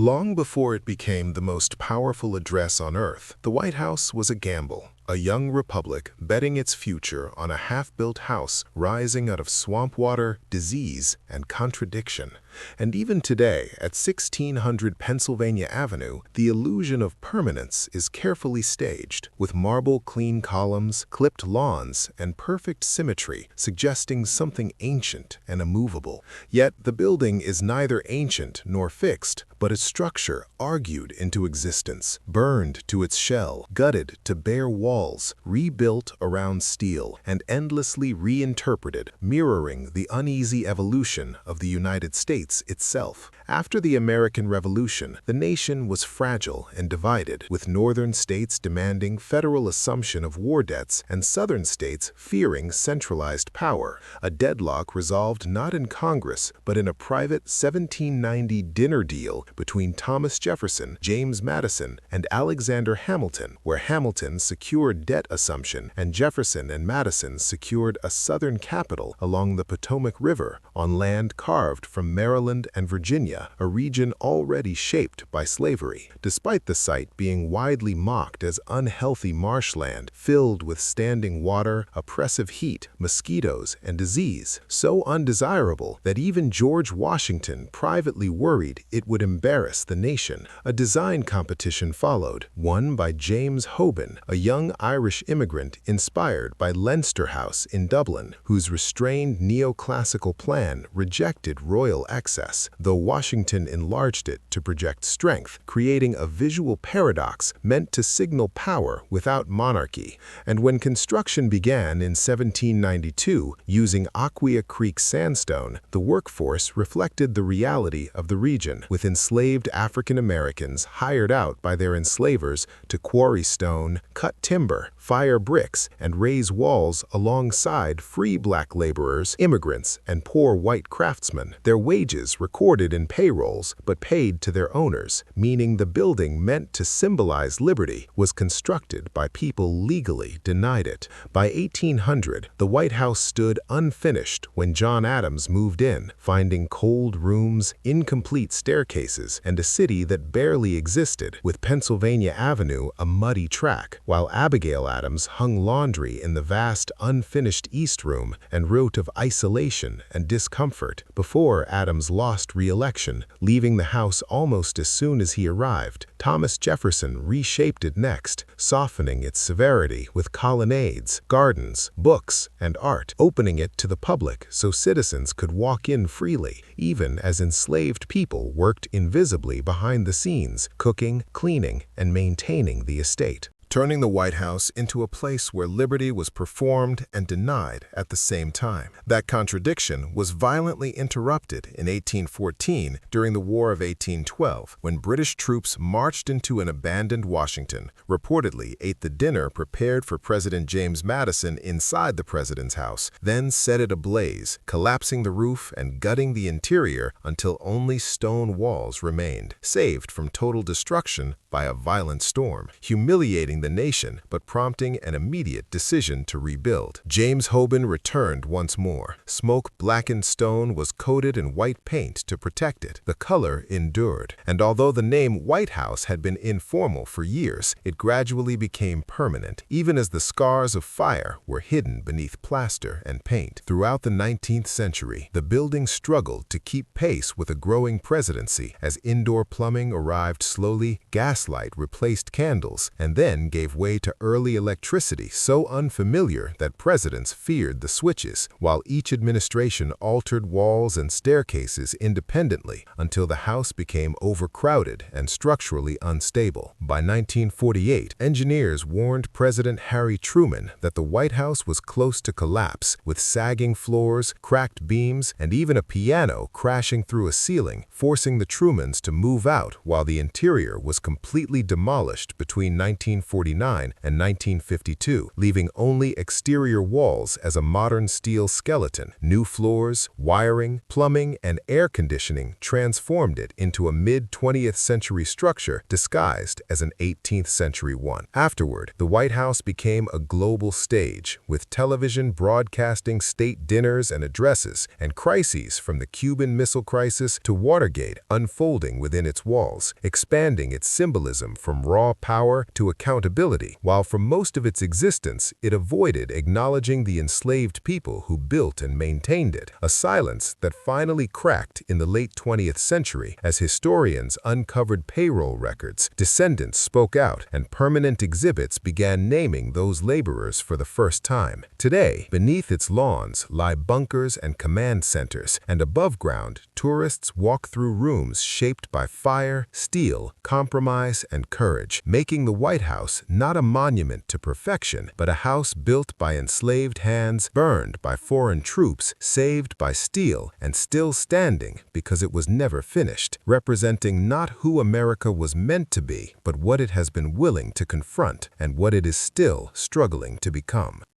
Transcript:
Long before it became the most powerful address on Earth, the White House was a gamble, a young republic betting its future on a half-built house rising out of swamp water, disease, and contradiction. And even today, at 1600 Pennsylvania Avenue, the illusion of permanence is carefully staged, with marble-clean columns, clipped lawns, and perfect symmetry, suggesting something ancient and immovable. Yet the building is neither ancient nor fixed, but a structure argued into existence, burned to its shell, gutted to bare walls, rebuilt around steel, and endlessly reinterpreted, mirroring the uneasy evolution of the United States itself. After the American Revolution, the nation was fragile and divided, with northern states demanding federal assumption of war debts and southern states fearing centralized power, a deadlock resolved not in Congress, but in a private 1790 dinner deal between Thomas Jefferson, James Madison, and Alexander Hamilton, where Hamilton secured debt assumption and Jefferson and Madison secured a southern capital along the Potomac River on land carved from Maryland and Virginia, a region already shaped by slavery. Despite the site being widely mocked as unhealthy marshland filled with standing water, oppressive heat, mosquitoes, and disease, so undesirable that even George Washington privately worried it would embarrass the nation, a design competition followed, won by James Hoban, a young Irish immigrant inspired by Leinster House in Dublin, whose restrained neoclassical plan rejected royal excess, though Washington enlarged it to project strength, creating a visual paradox meant to signal power without monarchy. And when construction began in 1792 using Aquia Creek sandstone, the workforce reflected the reality of the region, with enslaved African Americans hired out by their enslavers to quarry stone, cut timber, fire bricks, and raise walls alongside free black laborers, immigrants, and poor white craftsmen. Their wages recorded in payrolls but paid to their owners, meaning the building meant to symbolize liberty was constructed by people legally denied it. By 1800, the White House stood unfinished when John Adams moved in, finding cold rooms, incomplete staircases, and a city that barely existed, with Pennsylvania Avenue a muddy track, while Abigail Adams hung laundry in the vast unfinished East Room and wrote of isolation and discomfort before Adams lost re-election, leaving the house almost as soon as he arrived. Thomas Jefferson reshaped it next, softening its severity with colonnades, gardens, books, and art, opening it to the public so citizens could walk in freely, even as enslaved people worked invisibly behind the scenes, cooking, cleaning, and maintaining the estate, turning the White House into a place where liberty was performed and denied at the same time. That contradiction was violently interrupted in 1814 during the War of 1812, when British troops marched into an abandoned Washington, reportedly ate the dinner prepared for President James Madison inside the president's house, then set it ablaze, collapsing the roof and gutting the interior until only stone walls remained, saved from total destruction by a violent storm, humiliating the nation but prompting an immediate decision to rebuild. James Hoban returned once more. Smoke-blackened stone was coated in white paint to protect it. The color endured, and although the name White House had been informal for years, it gradually became permanent, even as the scars of fire were hidden beneath plaster and paint. Throughout the 19th century, the building struggled to keep pace with a growing presidency as indoor plumbing arrived slowly, gaslight replaced candles, and then gave way to early electricity so unfamiliar that presidents feared the switches, while each administration altered walls and staircases independently until the house became overcrowded and structurally unstable. By 1948, engineers warned President Harry Truman that the White House was close to collapse, with sagging floors, cracked beams, and even a piano crashing through a ceiling, forcing the Trumans to move out while the interior was completely demolished between 1948 1949 and 1952, leaving only exterior walls as a modern steel skeleton. New floors, wiring, plumbing, and air conditioning transformed it into a mid-20th century structure disguised as an 18th century one. Afterward, the White House became a global stage, with television broadcasting state dinners and addresses, and crises from the Cuban Missile Crisis to Watergate unfolding within its walls, expanding its symbolism from raw power to accountability, while for most of its existence it avoided acknowledging the enslaved people who built and maintained it, a silence that finally cracked in the late 20th century as historians uncovered payroll records, descendants spoke out, and permanent exhibits began naming those laborers for the first time. Today, beneath its lawns lie bunkers and command centers, and above ground, tourists walk through rooms shaped by fire, steel, compromise, and courage, making the White House not a monument to perfection, but a house built by enslaved hands, burned by foreign troops, saved by steel, and still standing because it was never finished, representing not who America was meant to be, but what it has been willing to confront and what it is still struggling to become.